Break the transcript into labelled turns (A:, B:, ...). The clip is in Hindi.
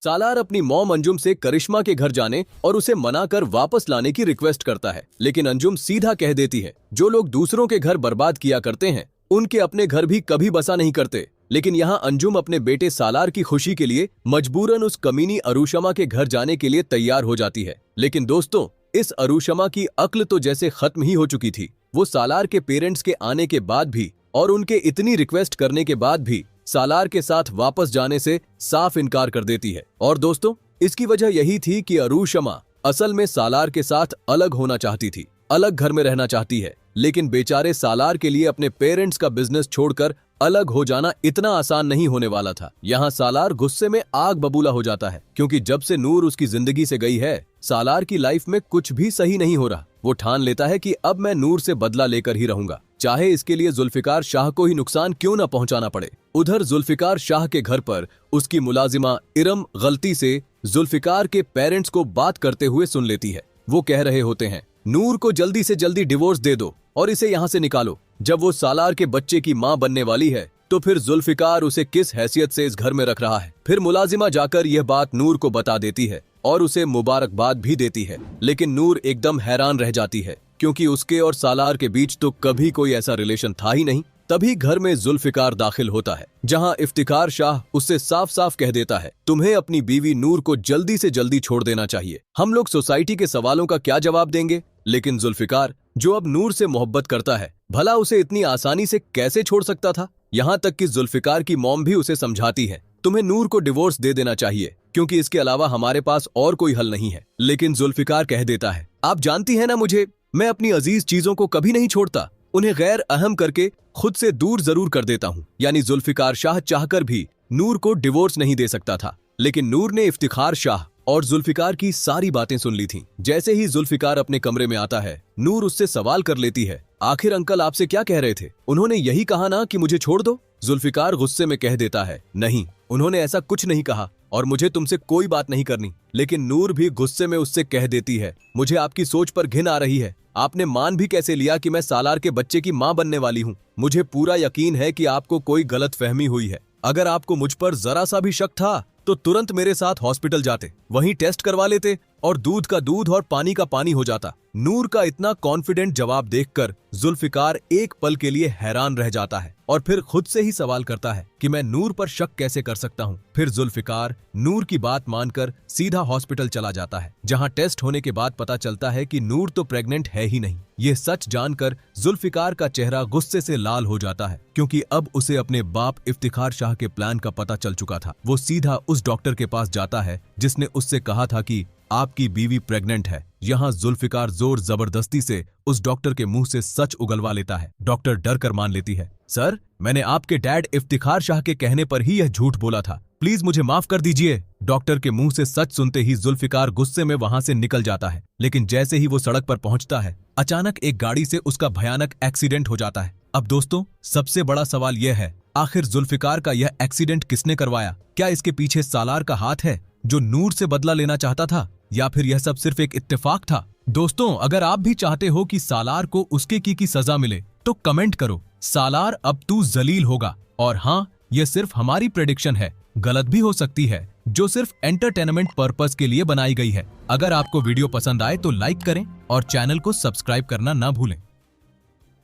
A: सालार अपनी मॉम अंजुम से करिश्मा के घर जाने और उसे मनाकर वापस लाने की रिक्वेस्ट करता है, लेकिन अंजुम सीधा कह देती है जो लोग दूसरों के घर बर्बाद किया करते हैं उनके अपने घर भी कभी बसा नहीं करते। लेकिन यहाँ अंजुम अपने बेटे सालार की खुशी के लिए मजबूरन उस कमीनी अरूशमा के घर जाने के लिए तैयार हो जाती है। लेकिन दोस्तों, इस अरूशमा की अक्ल तो जैसे खत्म ही हो चुकी थी। वो सालार के पेरेंट्स के आने के बाद भी और उनके इतनी रिक्वेस्ट करने के बाद भी सालार के साथ वापस जाने से साफ इनकार कर देती है। और दोस्तों, इसकी वजह यही थी कि अरूशमा असल में सालार के साथ अलग होना चाहती थी, अलग घर में रहना चाहती है। लेकिन बेचारे सालार के लिए अपने पेरेंट्स का बिजनेस छोड़कर अलग हो जाना इतना आसान नहीं होने वाला था। यहाँ सालार गुस्से में आग बबूला हो जाता है, क्योंकि जब से नूर उसकी जिंदगी से गई है सालार की लाइफ में कुछ भी सही नहीं हो रहा। वो ठान लेता है कि अब मैं नूर से बदला लेकर ही रहूंगा, चाहे इसके लिए जुल्फिकार शाह को ही नुकसान क्यों न पहुंचाना पड़े। उधर जुल्फिकार शाह के घर पर उसकी मुलाजिमा इरम गलती से जुल्फिकार के पेरेंट्स को बात करते हुए सुन लेती है। वो कह रहे होते हैं, नूर को जल्दी से जल्दी डिवोर्स दे दो और इसे यहाँ से निकालो। जब वो सालार के बच्चे की माँ बनने वाली है तो फिर जुल्फिकार उसे किस हैसियत से इस घर में रख रहा है। फिर मुलाजिमा जाकर यह बात नूर को बता देती है और उसे मुबारकबाद भी देती है। लेकिन नूर एकदम हैरान रह जाती है, क्योंकि उसके और सालार के बीच तो कभी कोई ऐसा रिलेशन था ही नहीं। तभी घर में जुल्फिकार दाखिल होता है, जहां इफ्तिखार शाह उससे साफ साफ कह देता है, तुम्हें अपनी बीवी नूर को जल्दी से जल्दी छोड़ देना चाहिए। हम लोग सोसाइटी के सवालों का क्या जवाब देंगे। लेकिन जुल्फिकार, जो अब नूर से मोहब्बत करता है, भला उसे इतनी आसानी से कैसे छोड़ सकता था। यहाँ तक कि जुल्फिकार की मॉम भी उसे समझाती है, तुम्हें नूर को डिवोर्स दे देना चाहिए, क्योंकि इसके अलावा हमारे पास और कोई हल नहीं है। लेकिन जुल्फिकार कह देता है, आप जानती है ना मुझे, मैं अपनी अजीज चीजों को कभी नहीं छोड़ता, उन्हें गैर अहम करके खुद से दूर जरूर कर देता हूँ। यानी जुल्फिकार शाह चाहकर भी नूर को डिवोर्स नहीं दे सकता था। लेकिन नूर ने इफ्तिखार शाह और जुल्फिकार की सारी बातें सुन ली थीं। जैसे ही जुल्फिकार अपने कमरे में आता है, नूर उससे सवाल कर लेती है, आखिर अंकल आपसे क्या कह रहे थे? उन्होंने यही कहा ना कि मुझे छोड़ दो। जुल्फिकार गुस्से में कह देता है, नहीं, उन्होंने ऐसा कुछ नहीं कहा और मुझे तुमसे कोई बात नहीं करनी। लेकिन नूर भी गुस्से में उससे कह देती है, मुझे आपकी सोच पर घिन आ रही है। आपने मान भी कैसे लिया कि मैं सालार के बच्चे की मां बनने वाली हूं? मुझे पूरा यकीन है कि आपको कोई गलत फहमी हुई है। अगर आपको मुझ पर जरा सा भी शक था तो तुरंत मेरे साथ हॉस्पिटल जाते, वहीं टेस्ट करवा लेते और दूध का दूध और पानी का पानी हो जाता। नूर का इतना कॉन्फिडेंट जवाब देखकर जुल्फिकार एक पल के लिए हैरान रह जाता है और फिर खुद से ही सवाल करता है कि मैं नूर पर शक कैसे कर सकता हूँ। फिर जुल्फिकार नूर की बात मानकर सीधा हॉस्पिटल चला जाता है, जहाँ टेस्ट होने के बाद पता चलता है कि नूर तो प्रेग्नेंट है ही नहीं। ये सच जानकर जुल्फिकार का चेहरा गुस्से से लाल हो जाता है, क्योंकि अब उसे अपने बाप इफ्तिखार शाह के प्लान का पता चल चुका था। वो सीधा उस डॉक्टर के पास जाता है जिसने उससे कहा था कि आपकी बीवी प्रेग्नेंट है। यहाँ जुल्फिकार जोर जबरदस्ती से उस डॉक्टर के मुंह से सच उगलवा लेता है। डॉक्टर डर कर मान लेती है, सर, मैंने आपके डैड इफ्तिखार शाह के कहने पर ही यह झूठ बोला था, प्लीज मुझे माफ कर दीजिए। डॉक्टर के मुंह से सच सुनते ही जुल्फिकार गुस्से में वहां से निकल जाता है। लेकिन जैसे ही वो सड़क पर पहुंचता है, अचानक एक गाड़ी से उसका भयानक एक्सीडेंट हो जाता है। अब दोस्तों, सबसे बड़ा सवाल यह है, आखिर जुल्फिकार का यह एक्सीडेंट किसने करवाया? क्या इसके पीछे सालार का हाथ है, जो नूर से बदला लेना चाहता था, या फिर यह सब सिर्फ एक इत्तेफाक था? दोस्तों, अगर आप भी चाहते हो कि सालार को उसके की सजा मिले तो कमेंट करो, सालार अब तू जलील होगा। और हाँ, यह सिर्फ हमारी प्रेडिक्शन है, गलत भी हो सकती है, जो सिर्फ एंटरटेनमेंट पर्पस के लिए बनाई गई है। अगर आपको वीडियो पसंद आए तो लाइक करें और चैनल को सब्सक्राइब करना ना भूलें।